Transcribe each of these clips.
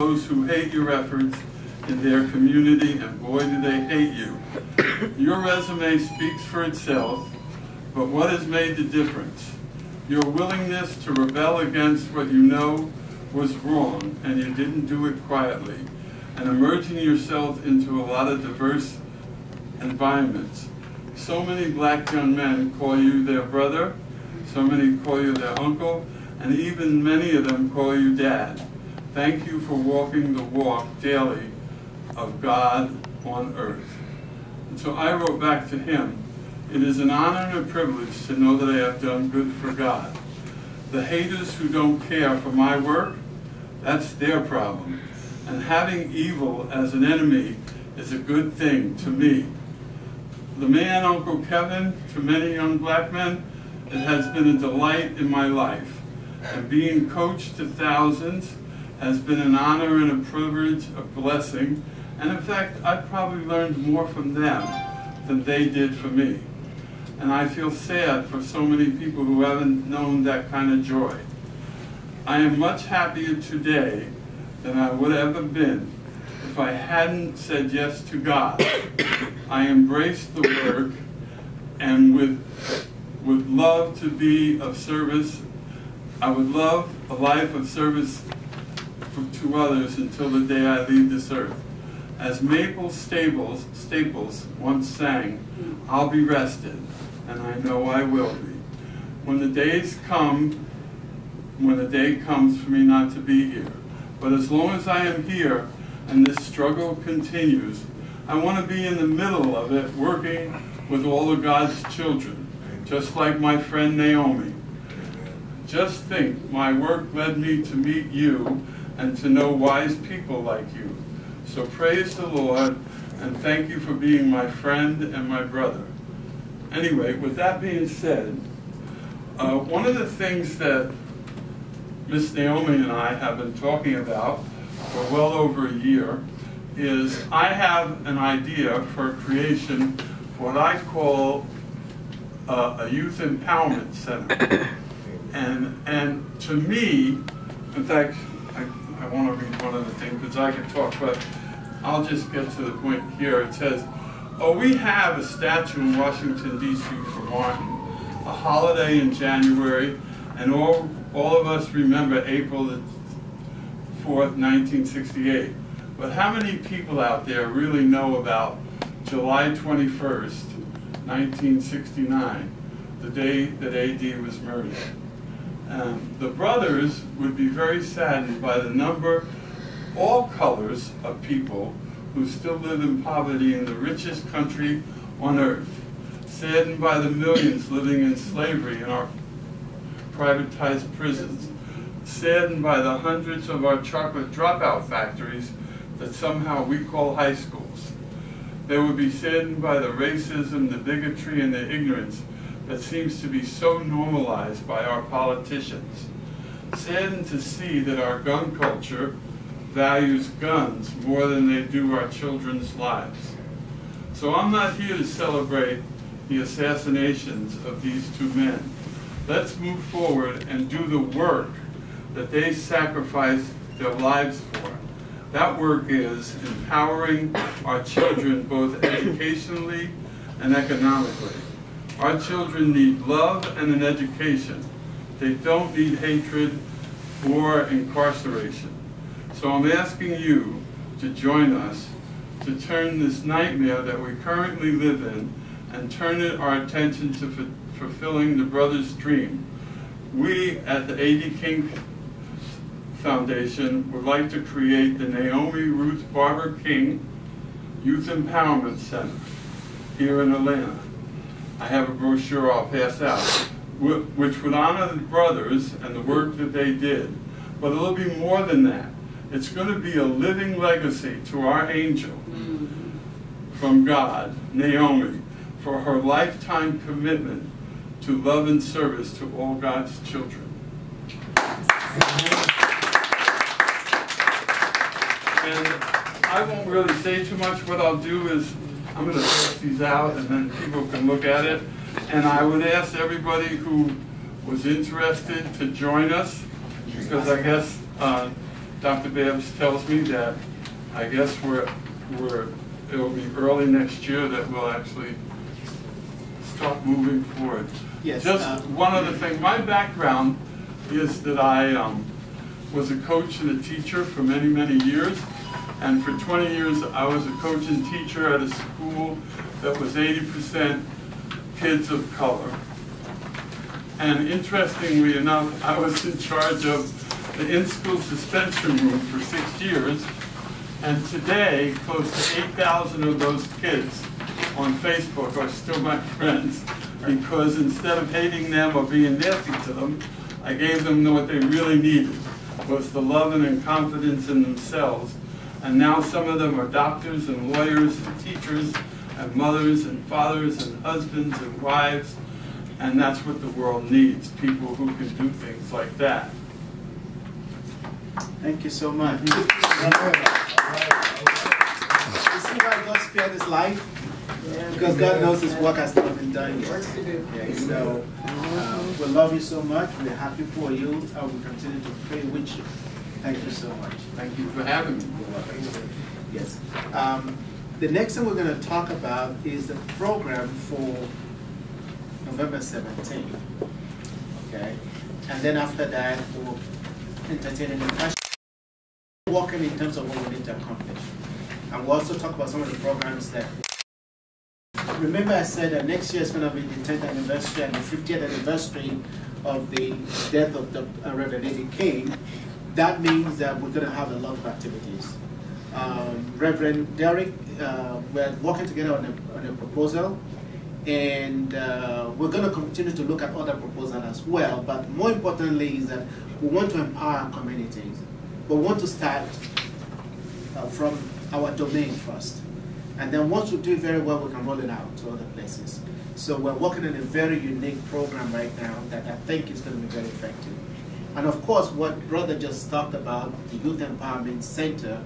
those who hate your efforts in their community, and boy do they hate you. Your resume speaks for itself, but what has made the difference? Your willingness to rebel against what you know was wrong, and you didn't do it quietly, and immersing yourself into a lot of diverse environments. So many black young men call you their brother, so many call you their uncle, and even many of them call you dad. Thank you for walking the walk daily of God on earth. And so I wrote back to him, it is an honor and a privilege to know that I have done good for God. The haters who don't care for my work, that's their problem. And having evil as an enemy is a good thing to me. The man, Uncle Kevin, to many young black men, it has been a delight in my life. And being coached to thousands has been an honor and a privilege, a blessing. And in fact, I've probably learned more from them than they did for me. And I feel sad for so many people who haven't known that kind of joy. I am much happier today than I would have ever been if I hadn't said yes to God. I embraced the work and would love to be of service. I would love a life of service to others until the day I leave this earth. As Maple Staples once sang, I'll be rested, and I know I will be. When the day comes for me not to be here. But as long as I am here and this struggle continues, I want to be in the middle of it, working with all of God's children, just like my friend Naomi. Just think, my work led me to meet you and to know wise people like you. So praise the Lord, and thank you for being my friend and my brother. Anyway, with that being said, one of the things that Miss Naomi and I have been talking about for well over a year is I have an idea for creation, what I call a youth empowerment center. And to me, in fact, I want to read one of the things because I can talk, but I'll just get to the point here. It says, oh, we have a statue in Washington, D.C. for Martin, a holiday in January, and all of us remember April the 4th, 1968. But how many people out there really know about July 21st, 1969, the day that A.D. was murdered? The brothers would be very saddened by the number, all colors of people who still live in poverty in the richest country on earth, saddened by the millions living in slavery in our privatized prisons, saddened by the hundreds of our chocolate dropout factories that somehow we call high schools. They would be saddened by the racism, the bigotry, and the ignorance that seems to be so normalized by our politicians. Saddened to see that our gun culture values guns more than they do our children's lives. So I'm not here to celebrate the assassinations of these two men. Let's move forward and do the work that they sacrificed their lives for. That work is empowering our children both educationally and economically. Our children need love and an education. They don't need hatred or incarceration. So I'm asking you to join us to turn this nightmare that we currently live in and turn our attention to fulfilling the brothers' dream. We at the A.D. King Foundation would like to create the Naomi Ruth Barber King Youth Empowerment Center here in Atlanta. I have a brochure I'll pass out, which would honor the brothers and the work that they did. But it'll be more than that. It's going to be a living legacy to our angel from God, Naomi, for her lifetime commitment to love and service to all God's children. And I won't really say too much. What I'll do is I'm going to pass these out and then people can look at it. And I would ask everybody who was interested to join us, because I guess Dr. Babs tells me that I guess it'll be early next year that we'll actually start moving forward. Yes. Just one other thing. My background is that I was a coach and a teacher for many, many years. And for 20 years, I was a coach and teacher at a school that was 80% kids of color. And interestingly enough, I was in charge of the in-school suspension room for 6 years. And today, close to 8,000 of those kids on Facebook are still my friends, because instead of hating them or being nasty to them, I gave them what they really needed, was the love and confidence in themselves. And now some of them are doctors and lawyers and teachers and mothers and fathers and husbands and wives. And that's what the world needs, people who can do things like that. Thank you so much. You see why God spared his life? Because God knows his work has not been done yet. Yeah, so we love you so much. We're happy for you. I will continue to pray with you. Thank you so much. Thank you for having me. Yes. The next thing we're going to talk about is the program for November 17th. Okay? And then after that, we'll entertain any questions. Working in terms of what we need to accomplish. And we'll also talk about some of the programs that. Remember, I said that next year is going to be the 10th anniversary and the 50th anniversary of the death of the Reverend Eddie King. That means that we're going to have a lot of activities. Reverend Derek, we're working together on a proposal, and we're going to continue to look at other proposals as well. But more importantly is that we want to empower our communities. We want to start from our domain first. And then once we do it very well, we can roll it out to other places. So we're working on a very unique program right now that I think is going to be very effective. And of course, what Brother just talked about, the Youth Empowerment Center,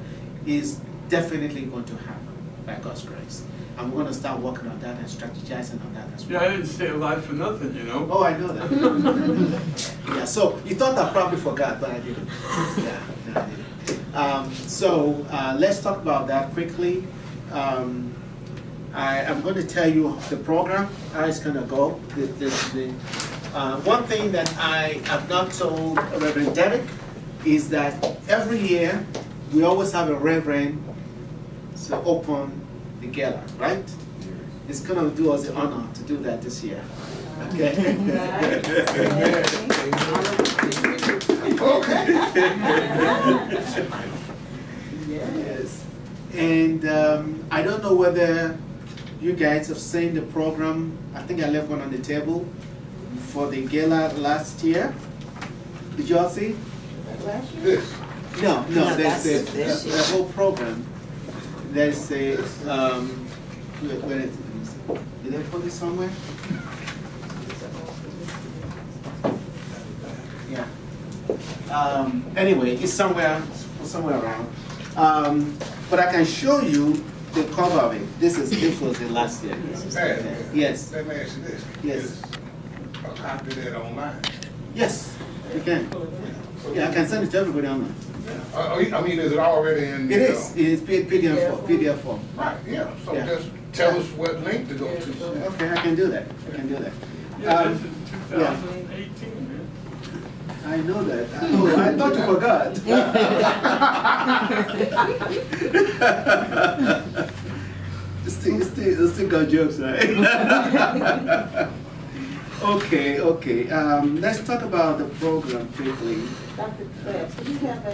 is definitely going to happen by God's grace. And we're going to start working on that and strategizing on that as well. Yeah, I didn't stay alive for nothing, you know. Oh, I know that. Yeah, so you thought I probably forgot, but I didn't. Yeah, no, I didn't. Let's talk about that quickly. I'm going to tell you the program, how it's going to go. One thing that I have not told Reverend Derek is that every year we always have a reverend to open the gala, right? It's going to do us the honor to do that this year. Okay? Yes. And I don't know whether you guys have seen the program. I think I left one on the table for the gala last year. Did you all see? Last year? No, there's the whole program. There's a, where is it? Did I put it somewhere? Yeah. Anyway, it's somewhere around. But I can show you the cover of it. This was the last year. Yes. Let me ask you this. Yes. A copy of that online? Yes, you can. Yeah, I can send it to everybody online. I mean, is it already in? It is. It's PDF form. Right. Yeah. So Yeah. just tell us what link to go to. Okay, I can do that. Yeah, this is 2018, man. I know that. Oh, I thought you forgot. Still got jokes, right? Okay. Let's talk about the program quickly. Dr. Babs, do you have